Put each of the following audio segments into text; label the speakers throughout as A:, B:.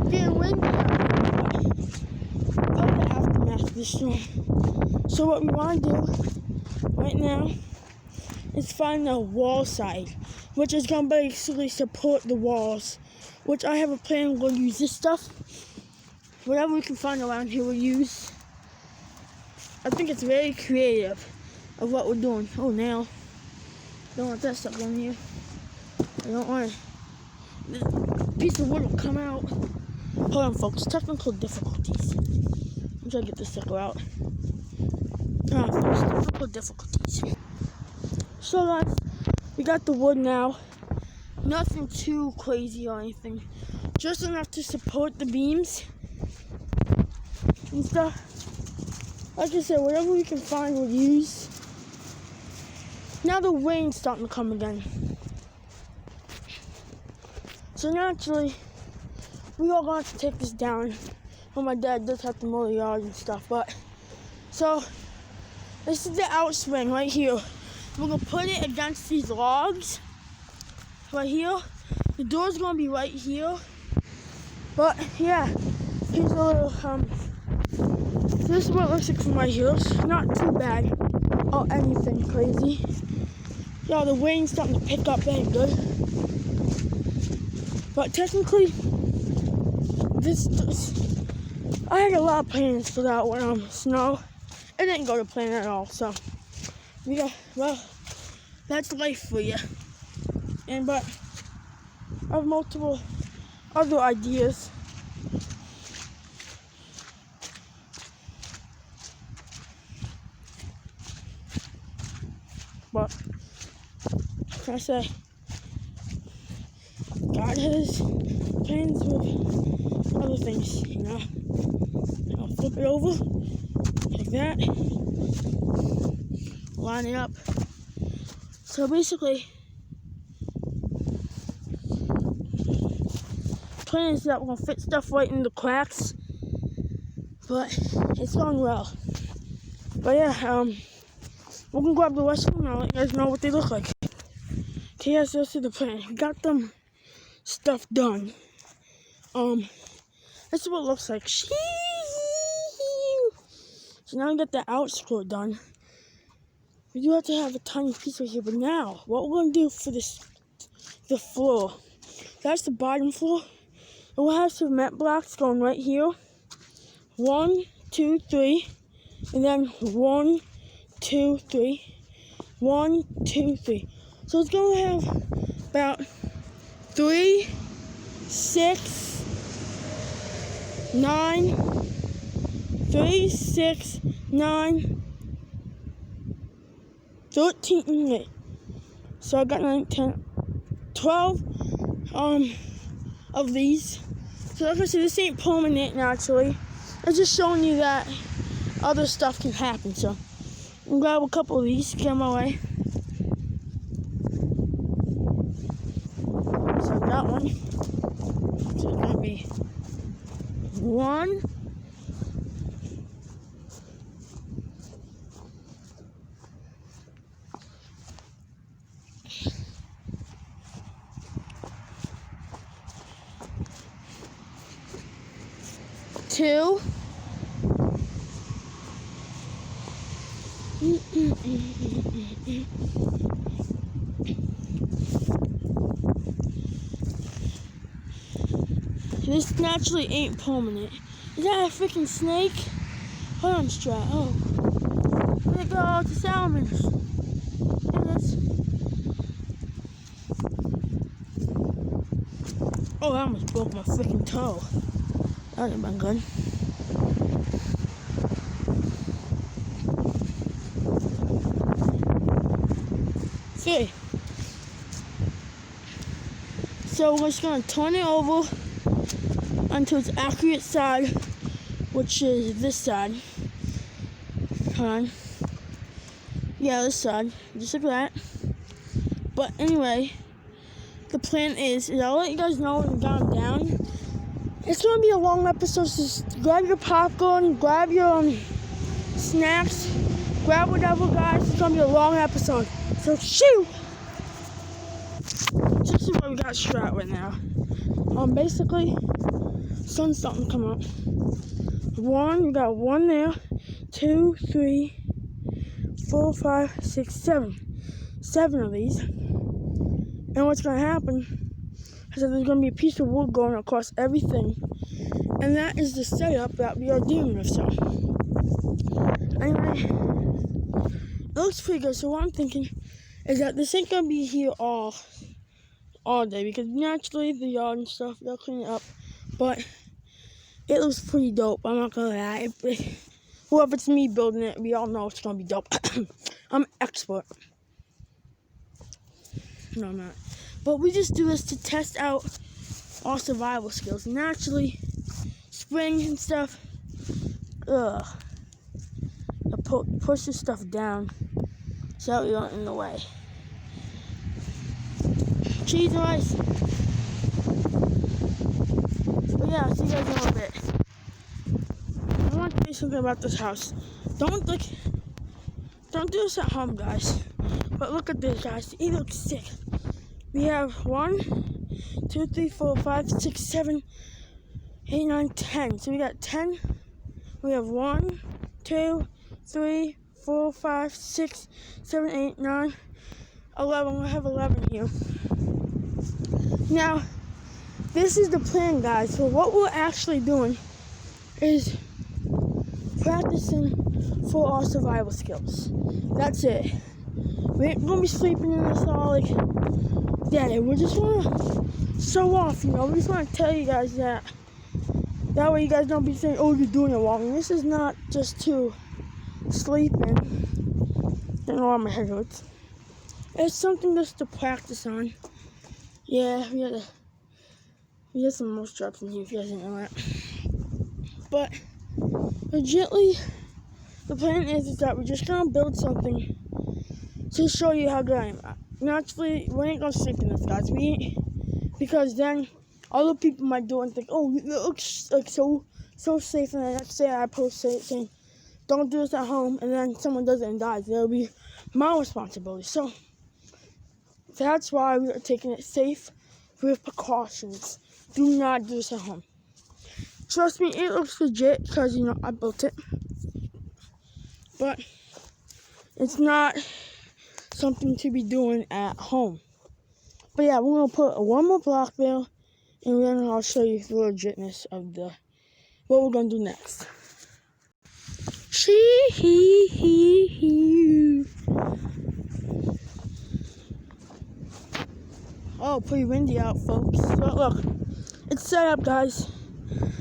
A: getting windy out here. Probably the aftermath of the storm. So what we want to do right now is find a wall side, which is going to basically support the walls, which I have a plan. I'm going to use this stuff. Whatever we can find around here, we'll use. I think it's very creative of what we're doing. Oh, now. Don't want that stuff on here. I don't want it. This piece of wood will come out. Hold on, folks. Technical difficulties. I'm trying to get this sucker out. Hold on, folks. Technical difficulties. So, guys, we got the wood now. Nothing too crazy or anything. Just enough to support the beams and stuff. Like I said, whatever we can find, we'll use. Now the rain's starting to come again. So naturally, we are going to have to take this down. Well, my dad does have to mow the yard and stuff, but. So, this is the outswing right here. We're going to put it against these logs right here. The door's going to be right here. But, yeah, here's a little, this is what it looks like from right here. It's not too bad or anything crazy. Yeah, the rain's starting to pick up very good. But technically, I had a lot of plans for that one, snow. It didn't go to plan at all, so well, that's life for you. But I have multiple other ideas. But like I say, God has plans with other things, you know. I'll flip it over like that, line it up. So basically, plan is that we're gonna fit stuff right in the cracks, but it's going well. But yeah, we're gonna grab the rest of them and I'll let you guys know what they look like. Okay, guys, let's see the plan. We got them stuff done. This is what it looks like. So now we got the outscrew done. We do have to have a tiny piece right here, but now what we're gonna do for the floor. That's the bottom floor. And we'll have cement blocks going right here. 1, 2, 3, and then 1, 2, 3, 1, 2, 3. So it's gonna have about 3, 6, 9, 3, 6, 9, 13. So I got 9, 10, 12 of these. So like I said, this ain't permanent naturally. I'm just showing you that other stuff can happen. So I'm gonna grab a couple of these, get them away. So I got one. So it's gonna be 1. 2. This naturally ain't permanent. Is that a freaking snake? Hold on, Strat. Oh. There it goes, the salamanders. There it is. Oh, I almost broke my freaking toe. That would have been good. Okay. So we're just going to turn it over onto its accurate side, which is this side. Hold on. Yeah, this side. Just like that. But anyway, the plan is I'll let you guys know when I'm down. It's going to be a long episode, so just grab your popcorn, grab your snacks, grab whatever, guys. It's going to be a long episode. So, shoot! This is what we got Strat right now. Basically, sun's starting to come up. We got one there, 2, 3, 4, 5, 6, 7. 7 of these. And what's going to happen is that there's going to be a piece of wood going across everything. And that is the setup that we are dealing with. So, anyway, it looks pretty good. So what I'm thinking is that this ain't going to be here all day. Because naturally, the yard and stuff, they'll clean it up. But it looks pretty dope. I'm not going to lie. Well, if it's me building it, we all know it's going to be dope. I'm an expert. No, I'm not. But we just do this to test out our survival skills. Naturally, spring and stuff, I push this stuff down so that we aren't in the way. Cheese and rice. But yeah, I'll see you guys in a little bit. I want to say something about this house. Don't do this at home, guys. But look at this, guys. It looks sick. We have 1, 2, 3, 4, 5, 6, 7, 8, 9, 10. So we got 10. We have 1, 2, 3, 4, 5, 6, 7, 8, 9, 11. We have 11 here. Now, this is the plan, guys. So what we're actually doing is practicing for our survival skills. That's it. We ain't gonna be sleeping in this all like day. We just wanna show off, We just wanna tell you guys that. That way you guys don't be saying, oh, you're doing it wrong. And this is not just to sleep in. I don't know why my head hurts. It's something just to practice on. Yeah, we had some more straps in here if you guys didn't know that. But legitly, the plan is that we're just gonna build something to show you how good I am. Naturally, we ain't gonna sleep in this, guys. Because then other people might do it and think, oh, it looks like so safe. And the next day I post it saying, don't do this at home. And then someone does it and dies. It'll be my responsibility. So that's why we are taking it safe with precautions. Do not do this at home. Trust me, it looks legit because, I built it. But it's not something to be doing at home. But yeah, we're going to put one more block there. And then I'll show you the legitness of what we're going to do next. Oh, pretty windy out, folks. So look, it's set up, guys.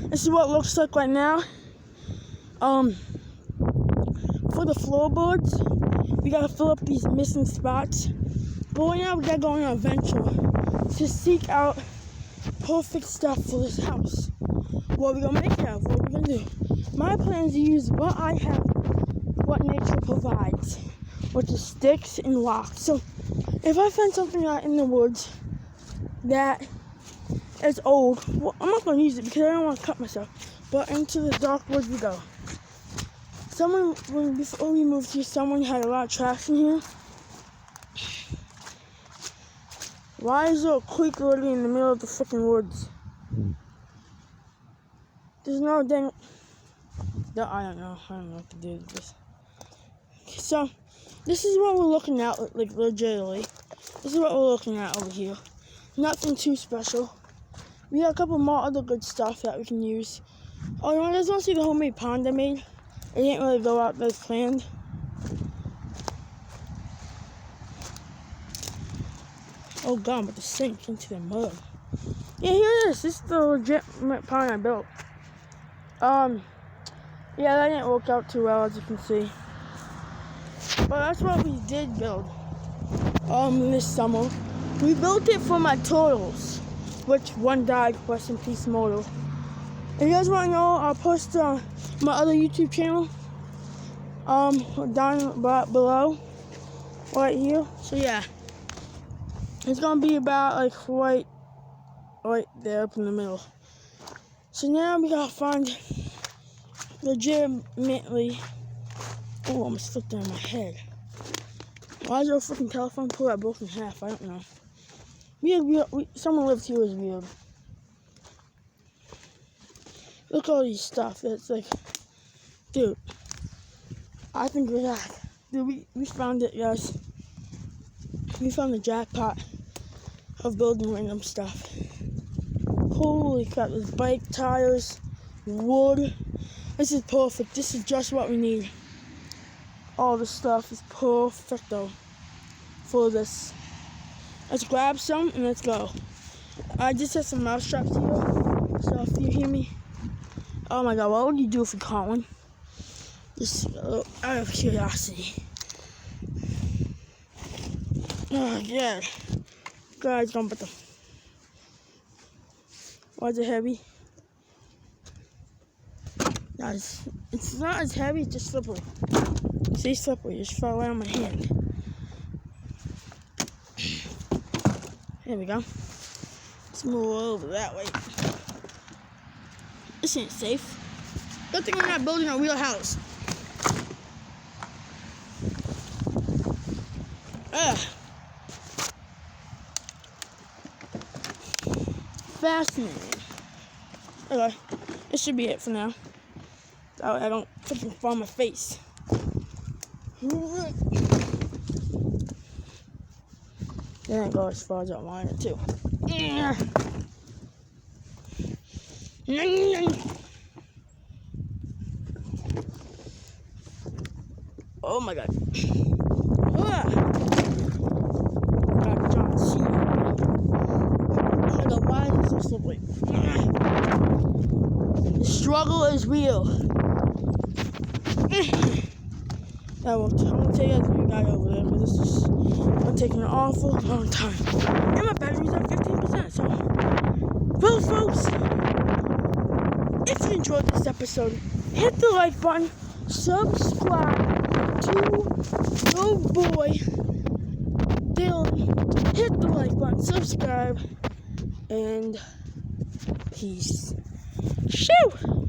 A: This is what it looks like right now. For the floorboards, we gotta fill up these missing spots. But right now, we gotta go on an adventure to seek out perfect stuff for this house. What are we gonna make it out of? What are we gonna do? My plan is to use what I have, what nature provides, which is sticks and rocks. So if I find something out in the woods that is old, well, I'm not gonna use it because I don't want to cut myself. But into the dark woods we go. Before we moved here, someone had a lot of trash in here. Why is there a creek literally in the middle of the freaking woods? There's no dang... I don't know what to do with this. Okay, so, this is what we're looking at, like, legitimately. This is what we're looking at over here. Nothing too special. We got a couple more other good stuff that we can use. Oh, you guys want to see the homemade pond I made? It didn't really go out as planned. Oh god, I'm about to sink into the mud. Yeah, here it is. This is the legit pond I built. Yeah, that didn't work out too well, as you can see. But that's what we did build. This summer. We built it for my turtles, which one died, rest in peace, Moto. If you guys want to know, I'll post my other YouTube channel down below, right here. So yeah, it's gonna be about like right there up in the middle. So now we gotta find legitimately. Oh, I almost flipped on my head. Why is there a freaking telephone pole that broke in half? I don't know. Someone lives here is weird. Look at all these stuff. It's like, dude, I think we're back. Dude, we found it, guys. We found the jackpot of building random stuff. Holy crap, there's bike tires, wood. This is perfect. This is just what we need. All this stuff is perfecto for this. Let's grab some and let's go. I just have some mouse traps here, so if you hear me, oh my god, what would you do if you caught one? Just out of curiosity. Oh yeah, guys, don't put them. Why is it heavy? Guys, it's not as heavy, it's just slippery. See, slippery, just fell right on my hand. There we go. Let's move over that way. This ain't safe. Good thing we're not building a real house. Fascinating. Okay, this should be it for now. That way I don't freaking fall on my face. Then I go as far as I want it to. Oh my god. Got John Cena. Oh my god, why is it so slippery? The struggle is real. I'm gonna take you guys guy over there because this is taking an awful long time. And my battery's at 15%, so. Well, folks, if you enjoyed this episode, hit the like button, subscribe to your boy, Dylan. Hit the like button, subscribe, and peace. Shoo!